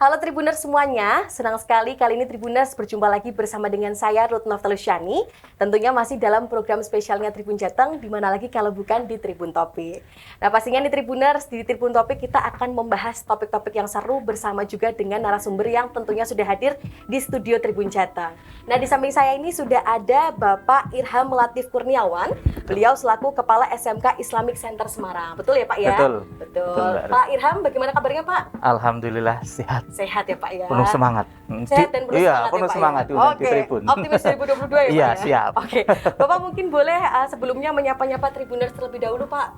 Halo Tribuners semuanya, senang sekali kali ini Tribuners berjumpa lagi bersama dengan saya Ruth Noftalusyani. Tentunya masih dalam program spesialnya Tribun Jateng, di mana lagi kalau bukan di Tribun Topik. Nah pastinya di Tribuners, di Tribun Topik kita akan membahas topik-topik yang seru bersama juga dengan narasumber yang tentunya sudah hadir di studio Tribun Jateng. Nah di samping saya ini sudah ada Bapak Irham Latif Kurniawan, beliau selaku Kepala SMK Islamic Center Semarang. Betul ya Pak ya? Betul. Pak Irham, bagaimana kabarnya Pak? Alhamdulillah sehat. Sehat ya Pak ya. Penuh semangat. Sehat dan penuh semangat penuh ya Pak semangat ya. di Tribun. Optimis 2022 ya Pak Iya, ya. siap. Oke. Bapak mungkin boleh sebelumnya menyapa-nyapa Tribuners terlebih dahulu Pak.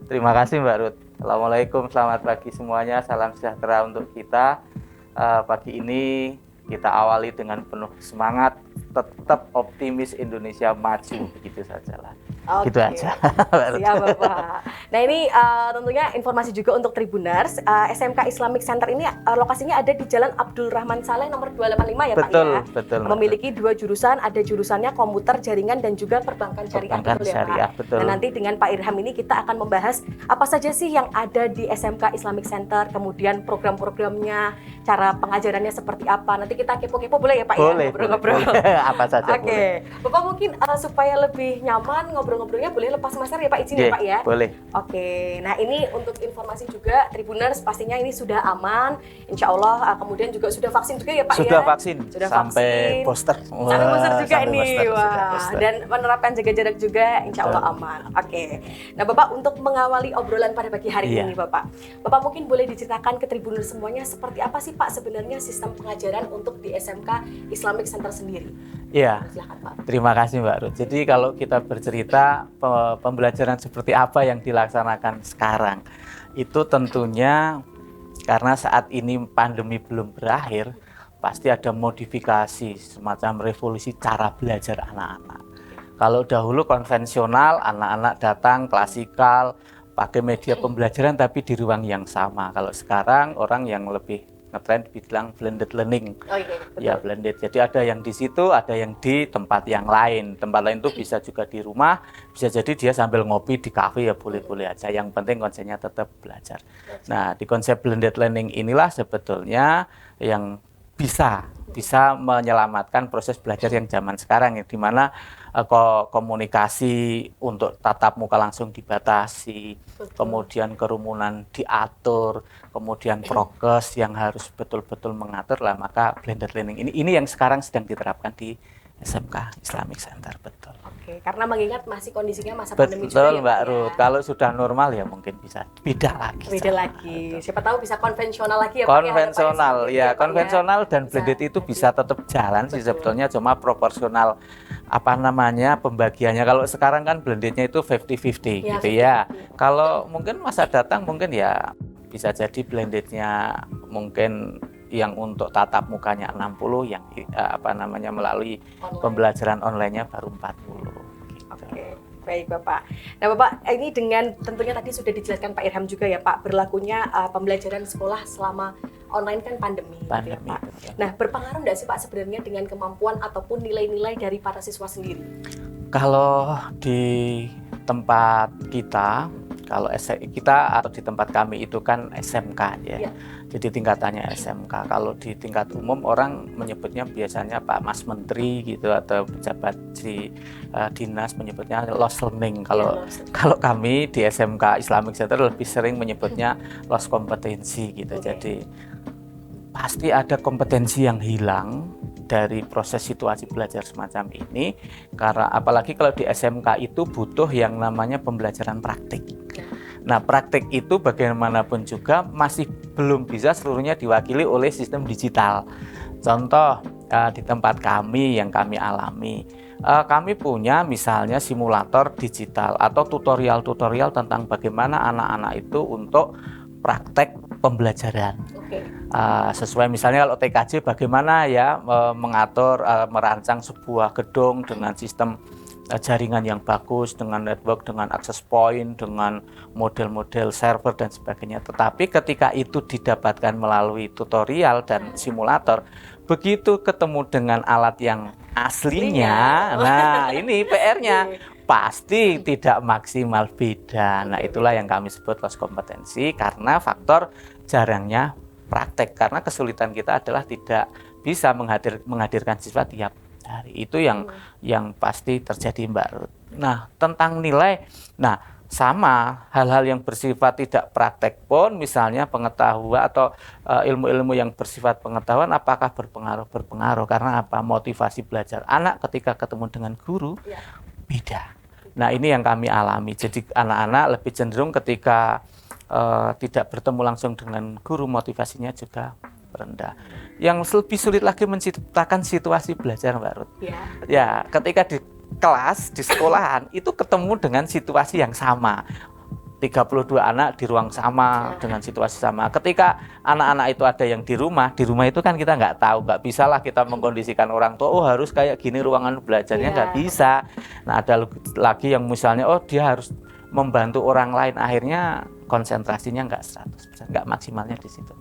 Terima kasih Mbak Ruth. Assalamualaikum, selamat pagi semuanya. Salam sejahtera untuk kita. Pagi ini kita awali dengan penuh semangat, tetap optimis, Indonesia maju, begitu sajalah. Gitu aja. Siap Bapak. Nah ini tentunya informasi juga untuk Tribuners. SMK Islamic Center ini lokasinya ada di Jalan Abdul Rahman Saleh nomor 285 ya Pak ya. Betul. Memiliki dua jurusan, ada jurusannya komputer jaringan dan juga perbankan syariah. Betul ya Pak. Betul. Nah nanti dengan Pak Irham ini kita akan membahas apa saja sih yang ada di SMK Islamic Center, kemudian program-programnya, cara pengajarannya seperti apa. Nanti kita kepo-kepo boleh ya Pak boleh, ya ngobrol-ngobrol. Apa saja boleh. Bapak mungkin supaya lebih nyaman ngobrolnya boleh lepas masker ya Pak, izin ya Pak ya? Boleh. Oke, nah ini untuk informasi juga Tribuners pastinya ini sudah aman, insya Allah kemudian juga sudah vaksin juga ya Pak sudah ya? Vaksin. Sudah sampai vaksin. Poster. Sampai poster juga ini, Poster. Dan menerapkan jaga jarak juga insya Allah aman. Oke, nah Bapak untuk mengawali obrolan pada pagi hari ini Bapak mungkin boleh diceritakan ke Tribuners semuanya seperti apa sih Pak sebenarnya sistem pengajaran untuk di SMK Islamic Center sendiri? Iya, terima kasih Mbak Ruth. Jadi kalau kita bercerita pembelajaran seperti apa yang dilaksanakan sekarang, itu tentunya karena saat ini pandemi belum berakhir, pasti ada modifikasi semacam revolusi cara belajar anak-anak. Kalau dahulu konvensional, anak-anak datang klasikal, pakai media pembelajaran tapi di ruang yang sama. Kalau sekarang orang yang lebih ngetrend bilang blended learning. Ya blended. Jadi ada yang di situ, ada yang di tempat yang lain. Tempat lain itu bisa juga di rumah, bisa jadi dia sambil ngopi di kafe ya boleh-boleh aja. Yang penting konsepnya tetap belajar. Nah, di konsep blended learning inilah sebetulnya yang bisa menyelamatkan proses belajar yang zaman sekarang ya, di mana komunikasi untuk tatap muka langsung dibatasi, kemudian kerumunan diatur, kemudian prokes yang harus betul-betul mengatur lah, maka blended learning ini yang sekarang sedang diterapkan di SMK Islamic Center, betul. Oke, karena mengingat masih kondisinya masa pandemi juga ya Mbak Ruth. Kalau sudah normal ya mungkin bisa beda lagi. Siapa tahu bisa konvensional lagi ya Pak. Konvensional dan blended itu bisa tetap jalan sih sebetulnya, cuma proporsional pembagiannya. Kalau sekarang kan blendednya itu 50-50 gitu ya. Kalau mungkin masa datang mungkin ya bisa jadi blendednya mungkin yang untuk tatap mukanya 60, yang melalui pembelajaran online-nya baru 40. Gitu. Oke, baik Bapak. Nah Bapak, ini dengan tentunya tadi sudah dijelaskan Pak Irham juga ya Pak, berlakunya pembelajaran sekolah selama online kan pandemi ya Pak. Betul. Nah berpengaruh nggak sih Pak sebenarnya dengan kemampuan ataupun nilai-nilai dari para siswa sendiri? Kalau di tempat kita, atau di tempat kami itu kan SMK ya. Jadi tingkatannya SMK. Kalau di tingkat umum orang menyebutnya biasanya Pak Mas Menteri gitu, atau pejabat di dinas menyebutnya lost learning. Kalau kami di SMK Islamic Center lebih sering menyebutnya lost kompetensi gitu. Jadi pasti ada kompetensi yang hilang dari proses situasi belajar semacam ini, karena apalagi kalau di SMK itu butuh yang namanya pembelajaran praktik. Nah, praktik itu bagaimanapun juga masih belum bisa seluruhnya diwakili oleh sistem digital. Contoh di tempat kami yang kami alami, kami punya misalnya simulator digital atau tutorial-tutorial tentang bagaimana anak-anak itu untuk praktek pembelajaran. Sesuai misalnya kalau TKJ bagaimana ya mengatur, merancang sebuah gedung dengan sistem jaringan yang bagus, dengan network, dengan access point, dengan model-model server dan sebagainya. Tetapi ketika itu didapatkan melalui tutorial dan simulator, begitu ketemu dengan alat yang aslinya, nah ini PR-nya pasti tidak maksimal, beda. Nah itulah yang kami sebut loss kompetensi, karena faktor jarangnya praktek, karena kesulitan kita adalah tidak bisa menghadirkan siswa tiap hari. Itu yang pasti terjadi, Mbak Ruth. Nah, tentang nilai, nah sama hal-hal yang bersifat tidak praktek pun, misalnya pengetahuan atau ilmu-ilmu yang bersifat pengetahuan, apakah berpengaruh karena apa? Motivasi belajar anak ketika ketemu dengan guru beda. Nah, ini yang kami alami. Jadi anak-anak lebih cenderung ketika tidak bertemu langsung dengan guru, motivasinya juga rendah. Yang lebih sulit lagi menciptakan situasi belajar, Mbak Ruth. Ya, ketika di kelas, di sekolahan, itu ketemu dengan situasi yang sama. 32 anak di ruang sama, dengan situasi sama. Ketika anak-anak itu ada yang di rumah itu kan kita nggak tahu, nggak bisa lah kita mengkondisikan orang tua, oh harus kayak gini ruangan belajarnya, nggak bisa. Nah, ada lagi yang misalnya, oh dia harus membantu orang lain, akhirnya konsentrasinya nggak 100%, nggak maksimalnya di situ.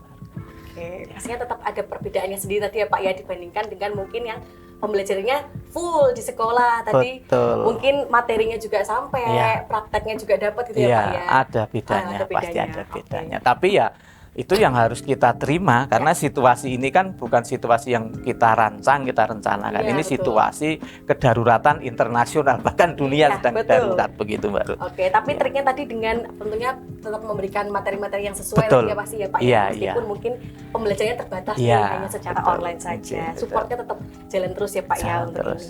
Oke, pastinya tetap ada perbedaannya sendiri tadi ya Pak ya, dibandingkan dengan mungkin yang pembelajarannya full di sekolah tadi. Betul. Mungkin materinya juga sampai, prakteknya juga dapat gitu ya Pak ya. Ada bedanya, pasti ada bedanya. Okay. Tapi ya itu yang harus kita terima, karena situasi ini kan bukan situasi yang kita rancang, kita rencanakan. Ini betul. Situasi kedaruratan internasional, bahkan dunia sedang darurat, begitu Mbak Ruth. Oke, tapi triknya tadi dengan tentunya tetap memberikan materi-materi yang sesuai ya pasti ya Pak ya. Meskipun mungkin pembelajarannya terbatas hanya secara online saja. Supportnya tetap jalan terus ya Pak ya untuk ini.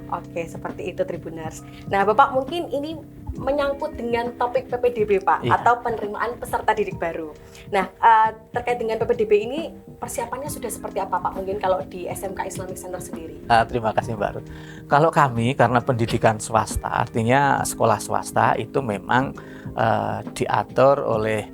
Oke, seperti itu Tribuners. Nah Bapak, mungkin ini menyangkut dengan topik PPDB Pak, atau penerimaan peserta didik baru. Nah, terkait dengan PPDB ini persiapannya sudah seperti apa Pak? Mungkin kalau di SMK Islamic Center sendiri. Terima kasih Mbak Ruth. Kalau kami karena pendidikan swasta, artinya sekolah swasta itu memang diatur oleh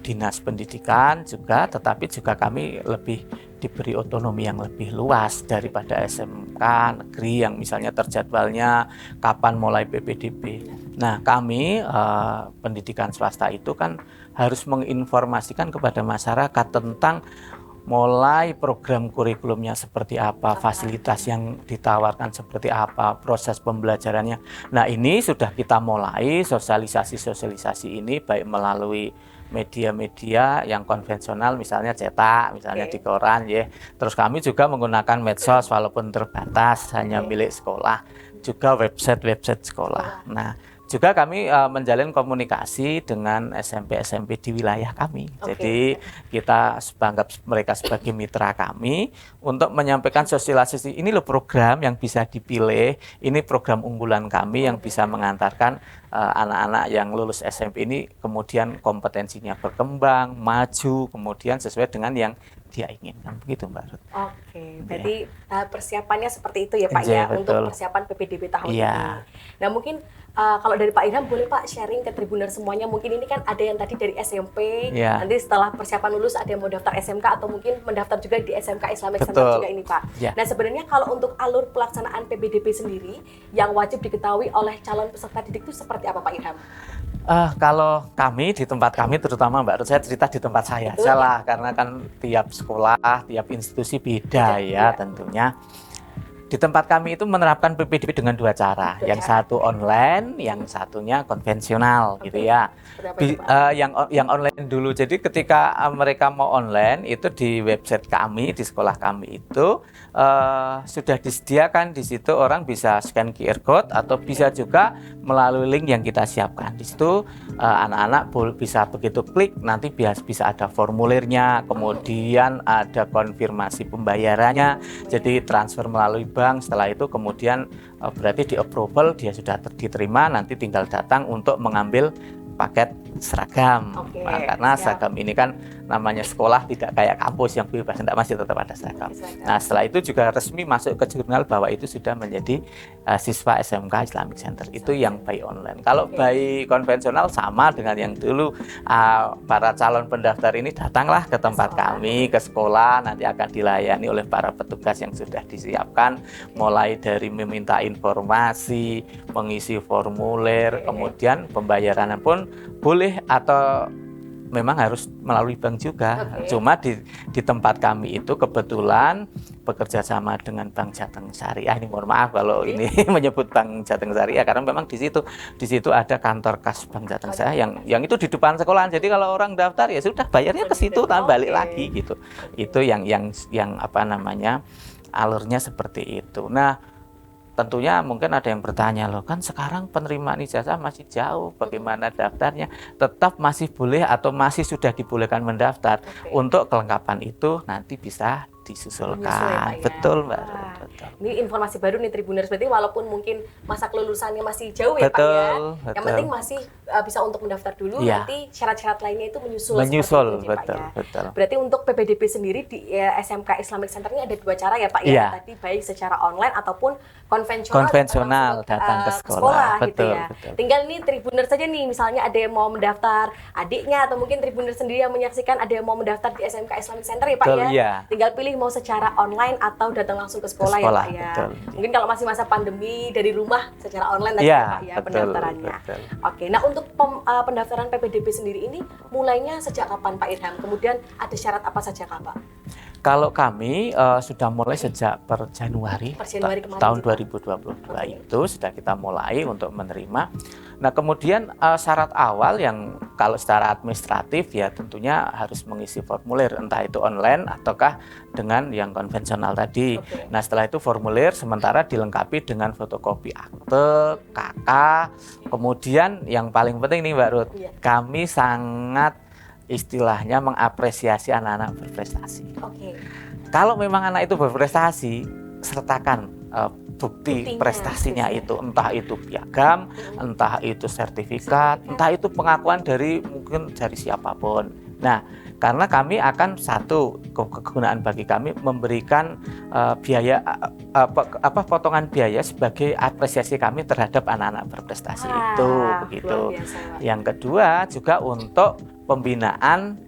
dinas pendidikan juga, tetapi juga kami lebih diberi otonomi yang lebih luas daripada SMK negeri yang misalnya terjadwalnya kapan mulai PPDB. Nah, kami pendidikan swasta itu kan harus menginformasikan kepada masyarakat tentang mulai program kurikulumnya seperti apa, fasilitas yang ditawarkan seperti apa, proses pembelajarannya. Nah, ini sudah kita mulai sosialisasi ini baik melalui media-media yang konvensional, misalnya cetak, misalnya di koran ya. Terus kami juga menggunakan medsos walaupun terbatas, hanya milik sekolah, juga website sekolah. Nah, juga kami menjalin komunikasi dengan SMP-SMP di wilayah kami. Jadi kita anggap mereka sebagai mitra kami untuk menyampaikan sosialisasi, ini loh program yang bisa dipilih, ini program unggulan kami yang bisa mengantarkan anak-anak yang lulus SMP ini kemudian kompetensinya berkembang, maju, kemudian sesuai dengan yang dia inginkan, begitu Mbak Ruth. Oke, berarti persiapannya seperti itu ya Pak ya, betul. Untuk persiapan PPDB tahun ini. Nah mungkin kalau dari Pak Irham boleh Pak sharing ke Tribuner semuanya, mungkin ini kan ada yang tadi dari SMP, nanti setelah persiapan lulus ada yang mau daftar SMK atau mungkin mendaftar juga di SMK Islamic Center juga ini Pak. Nah sebenarnya kalau untuk alur pelaksanaan PPDB sendiri yang wajib diketahui oleh calon peserta didik itu seperti apa Pak Irham? Kalau kami di tempat kami, terutama Mbak Ruth, saya cerita di tempat saya aja lah, karena kan tiap sekolah, tiap institusi beda ya tentunya. Di tempat kami itu menerapkan PPDB dengan dua cara, yang satu online, yang satunya konvensional gitu ya. Yang online dulu, jadi ketika mereka mau online itu di website kami, di sekolah kami itu sudah disediakan di situ, orang bisa scan QR code atau bisa juga melalui link yang kita siapkan. Di situ anak-anak bisa begitu klik, nanti bisa ada formulirnya, kemudian ada konfirmasi pembayarannya, jadi transfer melalui bank. Setelah itu kemudian berarti di approval, dia sudah diterima, nanti tinggal datang untuk mengambil paket seragam. Karena seragam ini kan namanya sekolah, tidak kayak kampus yang bebas, tidak, masih tetap ada seragam. Nah setelah itu juga resmi masuk ke jurnal bahwa itu sudah menjadi siswa SMK Islamic Center. Itu yang by online. Kalau by konvensional sama dengan yang dulu, para calon pendaftar ini datanglah ke tempat kami, ke sekolah, nanti akan dilayani oleh para petugas yang sudah disiapkan, mulai dari meminta informasi, mengisi formulir, kemudian pembayarannya pun boleh atau memang harus melalui bank juga. Oke. Cuma di tempat kami itu kebetulan bekerja sama dengan Bank Jateng Syariah. Ini mohon maaf kalau ini menyebut Bank Jateng Syariah karena memang di situ ada kantor kas Bank Jateng Syariah yang itu di depan sekolahan. Jadi kalau orang daftar ya sudah bayarnya ke situ, balik lagi gitu. Itu yang apa namanya, alurnya seperti itu. Nah, tentunya mungkin ada yang bertanya, loh kan sekarang penerimaan ijazah masih jauh, bagaimana daftarnya? Tetap masih boleh atau masih sudah dibolehkan mendaftar. Untuk kelengkapan itu nanti bisa disusulkan. Betul, Mbak. Betul. Ini informasi baru nih Tribuners, berarti walaupun mungkin masa kelulusannya masih jauh ya Pak Betul, ya. betul. Yang penting masih bisa untuk mendaftar dulu, nanti syarat-syarat lainnya itu menyusul Betul, itu, betul, Pak ya. betul. Berarti untuk PPDB sendiri di SMK Islamic Center ini ada 2 cara ya Pak ya. Iya. Tadi baik secara online ataupun konvensional datang ke sekolah. gitu Betul, ya. betul. Tinggal nih Tribuners saja nih, misalnya ada yang mau mendaftar adiknya atau mungkin Tribuners sendiri yang menyaksikan ada yang mau mendaftar di SMK Islamic Center ya Pak Betul, ya. iya. Tinggal pilih mau secara online atau datang langsung ke sekolah, ya Pak ya. Betul. Mungkin kalau masih masa pandemi dari rumah secara online tadi Iya, ya Pak ya, betul, pendaftarannya. betul. Oke, nah untuk pendaftaran PPDB sendiri ini mulainya sejak kapan Pak Irham? Kemudian ada syarat apa saja Kak Pak? Kalau kami sudah mulai sejak per Januari kemarin tahun juga. 2022 itu sudah kita mulai untuk menerima. Nah kemudian syarat awal yang kalau secara administratif ya tentunya harus mengisi formulir, entah itu online ataukah dengan yang konvensional tadi. Oke. Nah setelah itu formulir sementara dilengkapi dengan fotokopi akte, KK. Kemudian yang paling penting nih Mbak Ruth, kami sangat istilahnya mengapresiasi anak-anak berprestasi. Oke. Kalau memang anak itu berprestasi, sertakan bukti prestasinya itu, entah itu piagam, entah itu sertifikat, entah itu pengakuan dari mungkin dari siapapun. Nah, karena kami akan satu kegunaan bagi kami memberikan biaya potongan biaya sebagai apresiasi kami terhadap anak-anak berprestasi itu begitu. Yang kedua juga untuk pembinaan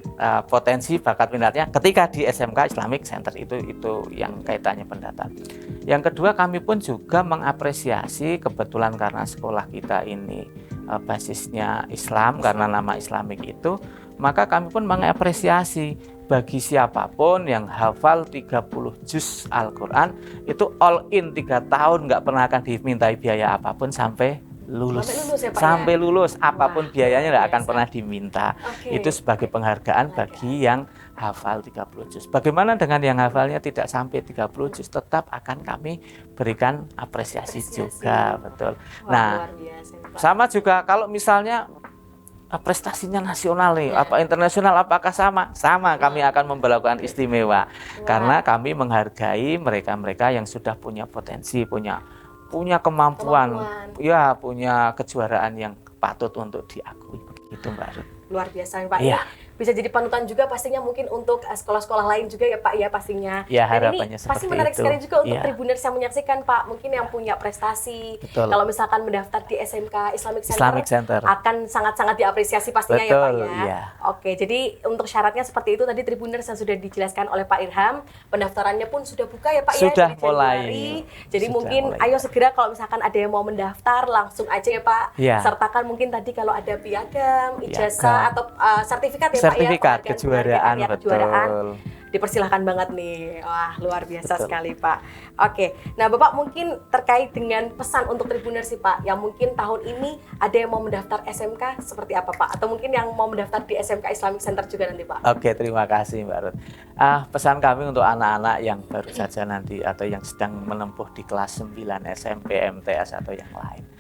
potensi bakat minatnya ketika di SMK Islamic Center itu yang kaitannya pendataan. Yang kedua kami pun juga mengapresiasi kebetulan karena sekolah kita ini basisnya Islam karena nama Islamik itu, maka kami pun mengapresiasi bagi siapapun yang hafal 30 juz Al-Quran itu all in 3 tahun nggak pernah akan dimintai biaya apapun sampai lulus ya, Pak, sampai ya? lulus apapun biayanya nggak akan biasa. pernah diminta. Oke. Itu sebagai penghargaan bagi yang hafal 30 juz. Bagaimana dengan yang hafalnya tidak sampai 30 juz, tetap akan kami berikan apresiasi juga, betul. Nah, luar biasa, Pak. sama juga kalau misalnya prestasinya nasional nih, apa internasional, apakah sama? Sama, kami akan memperlakukan istimewa karena kami menghargai mereka-mereka yang sudah punya potensi, punya kemampuan, ya punya kejuaraan yang patut untuk diakui begitu Mbak Ruth. Luar biasa Pak. Iya. Bisa jadi panutan juga pastinya mungkin untuk sekolah-sekolah lain juga ya Pak ya pastinya. Ya, Dan harapannya ini seperti pasti menarik itu. sekali juga untuk Iya. Tribuners yang menyaksikan Pak, mungkin yang punya prestasi. Betul. Kalau misalkan mendaftar di SMK Islamic Center, Center. akan sangat-sangat diapresiasi pastinya ya Pak Betul, ya. iya. Oke, jadi untuk syaratnya seperti itu tadi Tribuners yang sudah dijelaskan oleh Pak Irham, pendaftarannya pun sudah buka ya Pak Sudah ya dari mulai. Januari. Jadi Sudah mungkin mulai. ayo segera kalau misalkan ada yang mau mendaftar langsung aja ya Pak. Iya. Sertakan mungkin tadi kalau ada piagam, ijazah atau sertifikat ya Pak ya. Sertifikat penghargaan kejuaraan, ya, betul. Dipersilahkan banget nih. Wah, luar biasa Betul. sekali Pak. Oke, nah Bapak mungkin terkait dengan pesan untuk Tribuners sih Pak, yang mungkin tahun ini ada yang mau mendaftar SMK seperti apa Pak? Atau mungkin yang mau mendaftar di SMK Islamic Center juga nanti Pak? Oke, terima kasih Mbak Ruth. Pesan kami untuk anak-anak yang baru saja nanti atau yang sedang menempuh di kelas 9 SMP, MTS atau yang lain.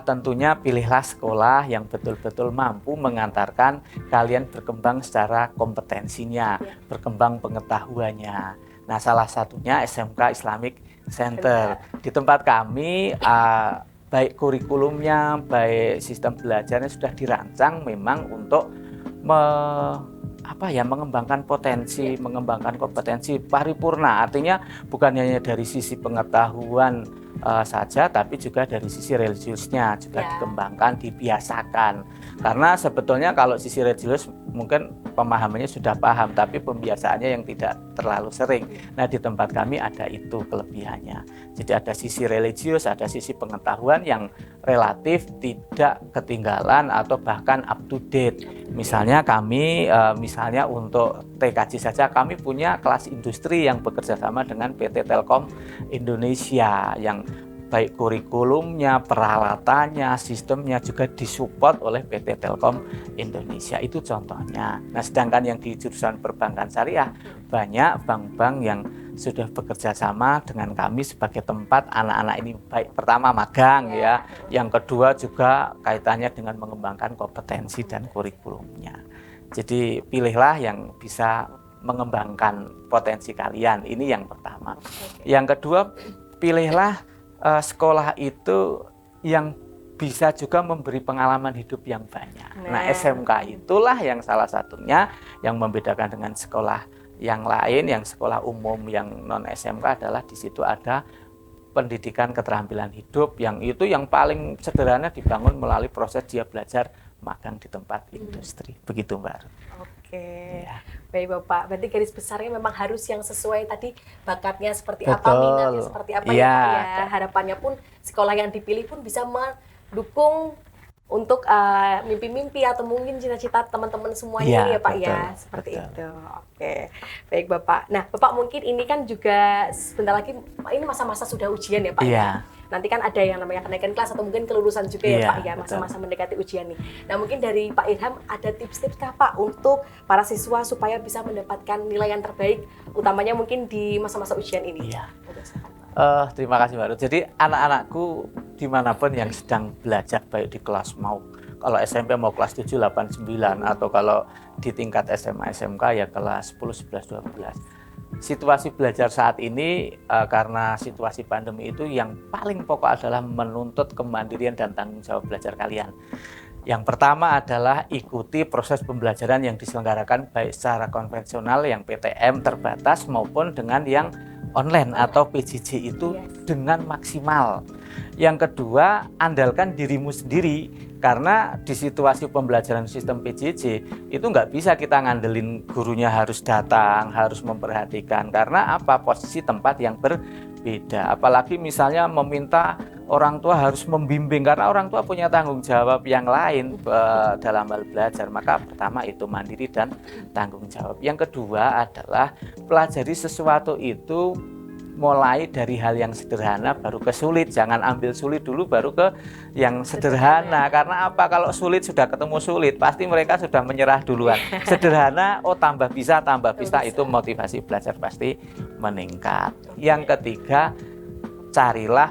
Tentunya pilihlah sekolah yang betul-betul mampu mengantarkan kalian berkembang secara kompetensinya, berkembang pengetahuannya. Nah, salah satunya SMK Islamic Center. Di tempat kami baik kurikulumnya, baik sistem belajarnya sudah dirancang memang untuk mengembangkan potensi, mengembangkan kompetensi paripurna. Artinya bukan hanya dari sisi pengetahuan saja, tapi juga dari sisi religiusnya juga dikembangkan, dibiasakan. Karena sebetulnya kalau sisi religius mungkin pemahamannya sudah paham, tapi pembiasaannya yang tidak terlalu sering. Nah, di tempat kami ada itu kelebihannya. Jadi ada sisi religius, ada sisi pengetahuan yang relatif tidak ketinggalan atau bahkan up to date. Misalnya kami, misalnya untuk TKJ saja, kami punya kelas industri yang bekerja sama dengan PT Telkom Indonesia yang baik kurikulumnya, peralatannya, sistemnya juga disupport oleh PT Telkom Indonesia. Itu contohnya. Nah, sedangkan yang di jurusan perbankan syariah, banyak bank-bank yang sudah bekerja sama dengan kami sebagai tempat anak-anak ini baik pertama magang ya, yang kedua juga kaitannya dengan mengembangkan kompetensi dan kurikulumnya. Jadi pilihlah yang bisa mengembangkan potensi kalian. Ini yang pertama. Yang kedua, pilihlah sekolah itu yang bisa juga memberi pengalaman hidup yang banyak. Nah, SMK itulah yang salah satunya yang membedakan dengan sekolah yang lain, yang sekolah umum yang non SMK adalah di situ ada pendidikan keterampilan hidup yang itu yang paling sederhana dibangun melalui proses dia belajar magang di tempat industri. Begitu, Mbak. Oke, baik Bapak. Berarti garis besarnya memang harus yang sesuai tadi bakatnya seperti Betul. apa, minatnya seperti apa ya Pak ya. Harapannya pun sekolah yang dipilih pun bisa mendukung untuk mimpi-mimpi atau mungkin cita-cita teman-teman semuanya ya Pak betul, ya. Seperti betul. itu. Oke, baik Bapak. Nah Bapak mungkin ini kan juga sebentar lagi ini masa-masa sudah ujian ya Pak ya. Nanti kan ada yang namanya kenaikan kelas atau mungkin kelulusan juga ya Pak ya, masa-masa mendekati ujian nih. Nah mungkin dari Pak Irham ada tips-tips kah Pak untuk para siswa supaya bisa mendapatkan nilai yang terbaik, utamanya mungkin di masa-masa ujian ini? Terima kasih Mbak Ruth. Jadi anak-anakku dimanapun yang sedang belajar baik di kelas mau kalau SMP mau kelas 7, 8, 9 atau kalau di tingkat SMA, SMK ya kelas 10, 11, 12. Situasi belajar saat ini karena situasi pandemi itu yang paling pokok adalah menuntut kemandirian dan tanggung jawab belajar kalian. Yang pertama adalah ikuti proses pembelajaran yang diselenggarakan baik secara konvensional yang PTM terbatas maupun dengan yang online atau PJJ itu dengan maksimal. Yang kedua, andalkan dirimu sendiri karena di situasi pembelajaran sistem PJJ itu nggak bisa kita ngandelin gurunya harus datang, harus memperhatikan karena apa posisi tempat yang berbeda. Apalagi misalnya meminta orang tua harus membimbing karena orang tua punya tanggung jawab yang lain dalam hal belajar. Maka pertama itu mandiri dan tanggung jawab. Yang kedua adalah pelajari sesuatu itu mulai dari hal yang sederhana baru ke sulit. Jangan ambil sulit dulu baru ke yang sederhana. Karena apa? Kalau sulit sudah ketemu sulit, pasti mereka sudah menyerah duluan. Sederhana, oh tambah bisa, itu motivasi belajar pasti meningkat. Yang ketiga, carilah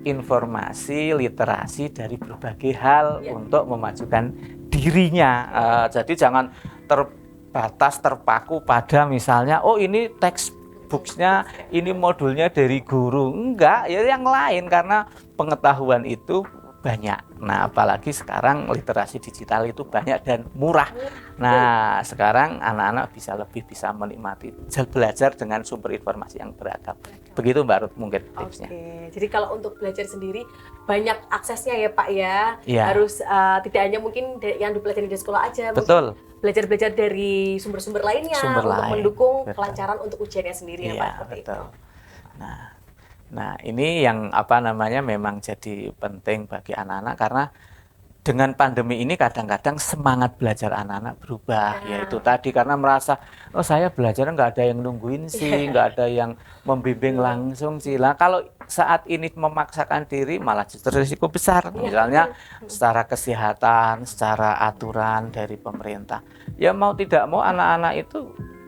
informasi, literasi dari berbagai hal untuk memajukan dirinya. Jadi jangan terbatas, terpaku pada misalnya, oh ini teks books-nya, ini modulnya dari guru. Enggak, ya yang lain karena pengetahuan itu banyak. Nah, apalagi sekarang literasi digital itu banyak dan murah. Nah, sekarang anak-anak bisa menikmati belajar dengan sumber informasi yang beragam. Begitu Mbak Ruth mungkin tipsnya. Oke, jadi kalau untuk belajar sendiri banyak aksesnya ya Pak ya. Ya. Harus tidak hanya mungkin yang dipelajari di sekolah aja. Betul. Belajar dari sumber-sumber lainnya untuk mendukung kelancaran untuk ujiannya sendiri ya Pak. Betul. Nah ini yang memang jadi penting bagi anak-anak karena dengan pandemi ini kadang-kadang semangat belajar anak-anak berubah, yaitu tadi karena merasa oh saya belajar nggak ada yang nungguin sih, nggak ada yang membimbing langsung sih. Nah kalau saat ini memaksakan diri malah justru risiko besar, misalnya secara kesehatan, secara aturan dari pemerintah. Ya mau tidak mau anak-anak itu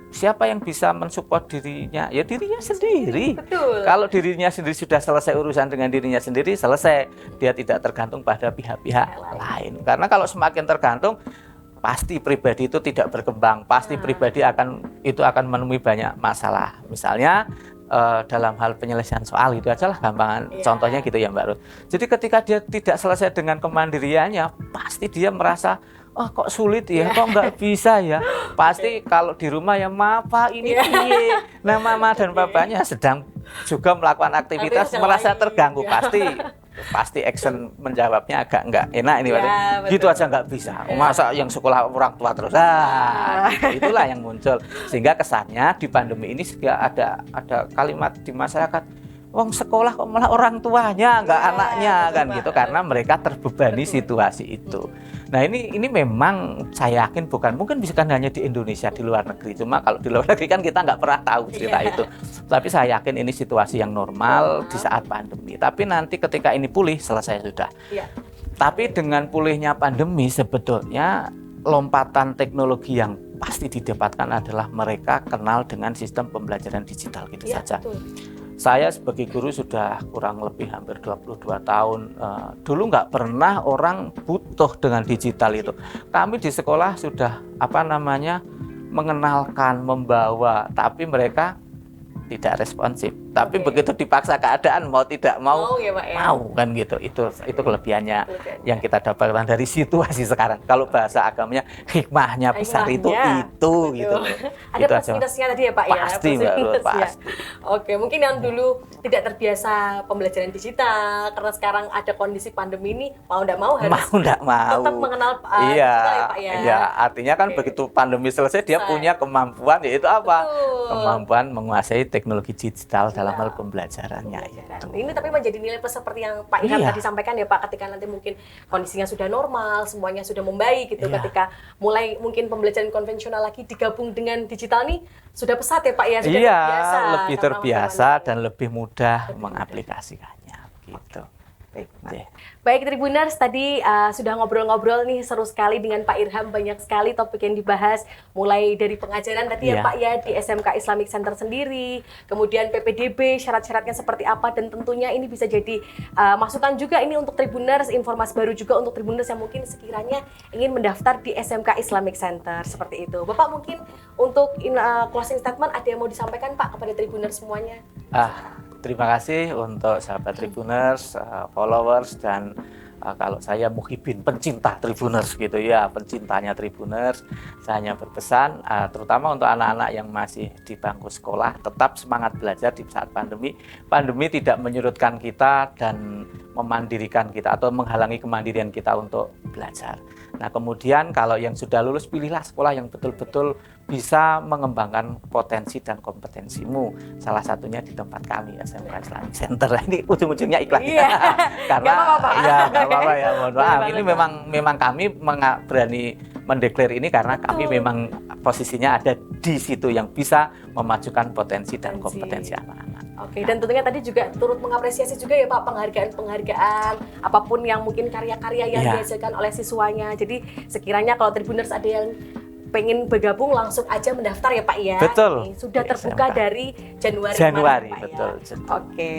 siapa yang bisa mensupport dirinya? Ya dirinya sendiri. Betul. Kalau dirinya sendiri sudah selesai urusan dengan dirinya sendiri, selesai. Dia tidak tergantung pada pihak-pihak lain. Karena kalau semakin tergantung, pasti pribadi itu tidak berkembang. Pasti pribadi akan menemui banyak masalah. Misalnya dalam hal penyelesaian soal itu aja lah gampangan contohnya gitu ya Mbak Ruth. Jadi ketika dia tidak selesai dengan kemandiriannya, pasti dia merasa oh kok sulit ya, kok nggak bisa ya. Pasti kalau di rumah ya Pak ini piye. Nah mama dan papanya sedang juga melakukan aktivitas merasa terganggu pasti pasti action menjawabnya agak nggak enak ini. Ya, gitu aja nggak bisa. Masa yang sekolah orang tua terus. Gitu. Itulah yang muncul. Sehingga kesannya di pandemi ini juga ada kalimat di masyarakat, wong sekolah kok malah orang tuanya, nggak anaknya kan gitu, karena mereka terbebani situasi itu. Nah ini memang saya yakin mungkin bisa kan hanya di Indonesia, di luar negeri. Cuma kalau di luar negeri kan kita nggak pernah tahu cerita itu. Tapi saya yakin ini situasi yang normal di saat pandemi. Tapi nanti ketika ini pulih, selesai sudah. Tapi dengan pulihnya pandemi sebetulnya lompatan teknologi yang pasti didapatkan adalah mereka kenal dengan sistem pembelajaran digital gitu saja. Betul. Saya sebagai guru sudah kurang lebih hampir 22 tahun. Dulu nggak pernah orang butuh dengan digital itu. Kami di sekolah sudah mengenalkan, membawa, tapi mereka tidak responsif. Tapi begitu dipaksa keadaan mau tidak mau, mau kan gitu. Itu kelebihannya yang kita dapatkan dari situasi sekarang. Kalau bahasa agamanya hikmahnya besar itu gitu. Ada plus minusnya tadi ya Pak pasti, ya. Pasti. Oke, mungkin yang dulu tidak terbiasa pembelajaran digital karena sekarang ada kondisi pandemi ini mau tidak mau harus tetap mengenal digital ya Pak ya. Iya, artinya kan begitu pandemi selesai dia punya kemampuan, yaitu apa? Kemampuan menguasai teknologi digital dalam hal pembelajarannya. Ini tapi menjadi nilai plus seperti yang Pak Ilham tadi sampaikan ya Pak, ketika nanti mungkin kondisinya sudah normal, semuanya sudah membaik gitu, ketika mulai mungkin pembelajaran konvensional lagi digabung dengan digital nih sudah pesat ya Pak ya, sudah terbiasa. Lebih terbiasa dan lebih mudah mengaplikasikannya gitu. Baik Tribuners, tadi sudah ngobrol-ngobrol nih seru sekali dengan Pak Irham, banyak sekali topik yang dibahas, mulai dari pengajaran tadi ya Pak ya di SMK Islamic Center sendiri, kemudian PPDB, syarat-syaratnya seperti apa, dan tentunya ini bisa jadi masukan juga ini untuk Tribuners, informasi baru juga untuk Tribuners yang mungkin sekiranya ingin mendaftar di SMK Islamic Center, seperti itu. Bapak mungkin untuk closing statement ada yang mau disampaikan Pak kepada Tribuners semuanya? Terima kasih untuk sahabat Tribuners, followers, dan kalau saya Muhibin pencinta Tribuners gitu ya, pencintanya Tribuners, saya hanya berpesan terutama untuk anak-anak yang masih di bangku sekolah, tetap semangat belajar di saat pandemi. Pandemi tidak menyurutkan kita dan memandirikan kita atau menghalangi kemandirian kita untuk belajar. Nah kemudian kalau yang sudah lulus, pilihlah sekolah yang betul-betul bisa mengembangkan potensi dan kompetensimu. Salah satunya di tempat kami, SMK Islamic Center. Ini ujung-ujungnya iklan. Karena nggak apa-apa ya, mohon maaf. Ini memang kami berani mendeklar ini karena kami memang posisinya ada di situ yang bisa memajukan potensi dan kompetensi anak-anak. Oke, dan tentunya tadi juga turut mengapresiasi juga ya Pak penghargaan-penghargaan apapun yang mungkin karya-karya yang dihasilkan oleh siswanya. Jadi sekiranya kalau Tribuners ada yang pengen bergabung langsung aja mendaftar ya Pak ya. Betul. Nih, sudah terbuka dari Januari kemarin, Pak, betul. Ya. Oke.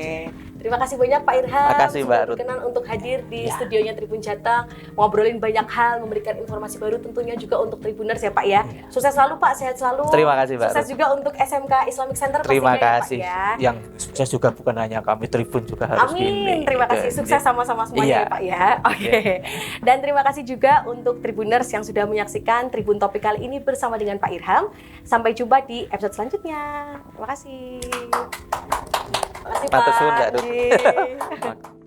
Terima kasih banyak Pak Irham. Terima kasih Mbak Ruth. Berkenan untuk hadir di studionya Tribun Jateng, ngobrolin banyak hal, memberikan informasi baru tentunya juga untuk Tribuners ya Pak ya. Sukses selalu Pak, sehat selalu. Terima kasih Mbak. Sukses juga untuk SMK Islamic Center. Terima kasih. Ya, Pak, ya. Yang sukses juga bukan hanya kami, Tribun juga harus Amin. gini. Terima kasih. Sukses sama-sama semuanya ya Pak ya. Oke. Dan terima kasih juga untuk Tribuners yang sudah menyaksikan Tribun Topik kali ini bersama dengan Pak Irham. Sampai jumpa di episode selanjutnya. Terima kasih. Terima kasih Pak.